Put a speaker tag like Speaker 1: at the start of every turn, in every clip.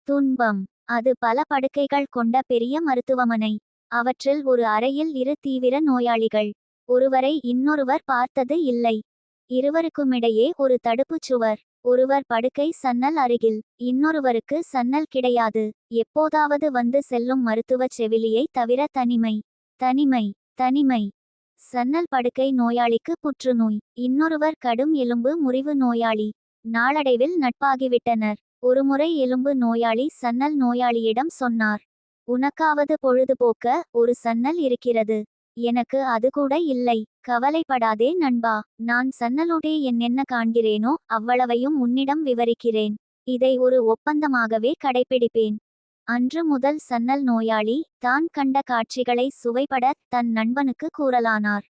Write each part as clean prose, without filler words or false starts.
Speaker 1: துன்பம். அது பல படுக்கைகள் கொண்ட பெரிய மருத்துவமனை. அவற்றில் ஒரு அறையில் இரு தீவிர நோயாளிகள். ஒருவரை இன்னொருவர் பார்த்தது இல்லை. இருவருக்குமிடையே ஒரு தடுப்புச் சுவர். ஒருவர் படுக்கை சன்னல் அருகில், இன்னொருவருக்கு சன்னல் கிடையாது. எப்போதாவது வந்து செல்லும் மருத்துவச் செவிலியை தவிர தனிமை, தனிமை, தனிமை. சன்னல் படுக்கை நோயாளிக்கு புற்றுநோய். இன்னொருவர் கடும் எலும்பு முறிவு நோயாளி. நாளடைவில் நட்பாகிவிட்டனர். ஒருமுறை எலும்பு நோயாளி சன்னல் நோயாளியிடம் சொன்னார், உனக்காவது பொழுதுபோக்க ஒரு சன்னல் இருக்கிறது, எனக்கு அது கூட இல்லை. கவலைப்படாதே நண்பா, நான் சன்னலோடே என்னென்ன காண்கிறேனோ அவ்வளவையும் உன்னிடம் விவரிக்கிறேன். இதை ஒரு ஒப்பந்தமாகவே கடைப்பிடிப்பேன். அன்று முதல் சன்னல் நோயாளி தான் கண்ட காட்சிகளை சுவைபட தன் நண்பனுக்கு கூறலானார்.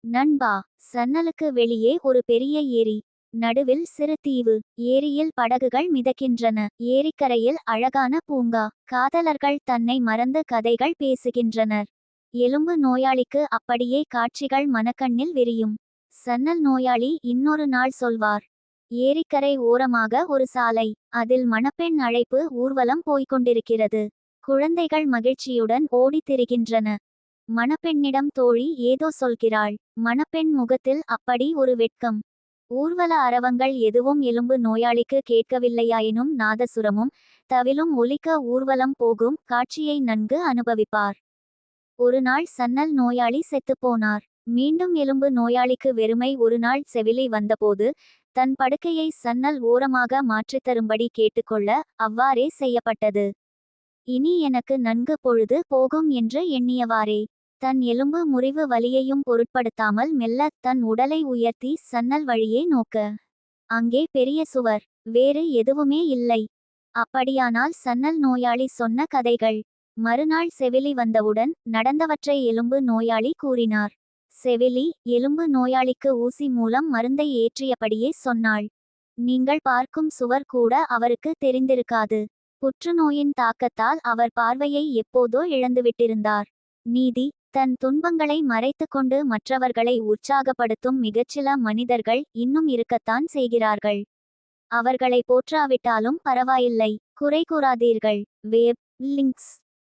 Speaker 1: நண்பா, சன்னலுக்கு வெளியே ஒரு பெரிய ஏரி. நடுவில் சிறு தீவு. ஏரியில் படகுகள் மிதக்கின்றன. ஏரிக்கரையில் அழகான பூங்கா. காதலர்கள் தன்னை மறந்து கதைகள் பேசுகின்றனர். எலும்பு நோயாளிக்கு அப்படியே காட்சிகள் மனக்கண்ணில் விரியும். சன்னல் நோயாளி இன்னொரு நாள் சொல்வார், ஏரிக்கரை ஓரமாக ஒரு சாலை. அதில் மணப்பெண் அழைப்பு ஊர்வலம் போய்கொண்டிருக்கிறது. குழந்தைகள் மகிழ்ச்சியுடன் ஓடித் திரிகின்றன. மணப்பெண்ணிடம் தோழி ஏதோ சொல்கிறாள். மணப்பெண் முகத்தில் அப்படி ஒரு வெட்கம். ஊர்வல அரவங்கள் எதுவும் எலும்பு நோயாளிக்கு கேட்கவில்லையாயினும் நாதசுரமும் தவிலும் ஒலிக்க ஊர்வலம் போகும் காட்சியை நன்கு அனுபவிப்பார். ஒரு நாள் சன்னல் நோயாளி செத்துப்போனார். மீண்டும் எலும்பு நோயாளிக்கு வெறுமை. ஒரு நாள் செவிலி வந்தபோது தன் படுக்கையை சன்னல் ஓரமாக மாற்றித்தரும்படி கேட்டுக்கொள்ள அவ்வாறே செய்யப்பட்டது. இனி எனக்கு நன்கு பொழுது போகும் என்று எண்ணியவாறே தன் எலும்பு முறிவு வலியையும் பொருட்படுத்தாமல் மெல்ல தன் உடலை உயர்த்தி சன்னல் வழியே நோக்க, அங்கே பெரிய சுவர். வேறு எதுவுமே இல்லை. அப்படியானால் சன்னல் நோயாளி சொன்ன கதைகள். மறுநாள் செவிலி வந்தவுடன் நடந்தவற்றை எலும்பு நோயாளி கூறினார். செவிலி எலும்பு நோயாளிக்கு ஊசி மூலம் மருந்தை ஏற்றியபடியே சொன்னாள். நீங்கள் பார்க்கும் சுவர் கூட அவருக்கு தெரிந்திருக்காது. புற்றுநோயின் தாக்கத்தால் அவர் பார்வையை எப்போதோ இழந்துவிட்டிருந்தார். நீதி. தன் துன்பங்களை மறைத்து கொண்டு மற்றவர்களை உற்சாகப்படுத்தும் மிகச்சில மனிதர்கள் இன்னும் இருக்கத்தான் செய்கிறார்கள். அவர்களை போற்றாவிட்டாலும் பரவாயில்லை. குறை கூறாதீர்கள். Web links.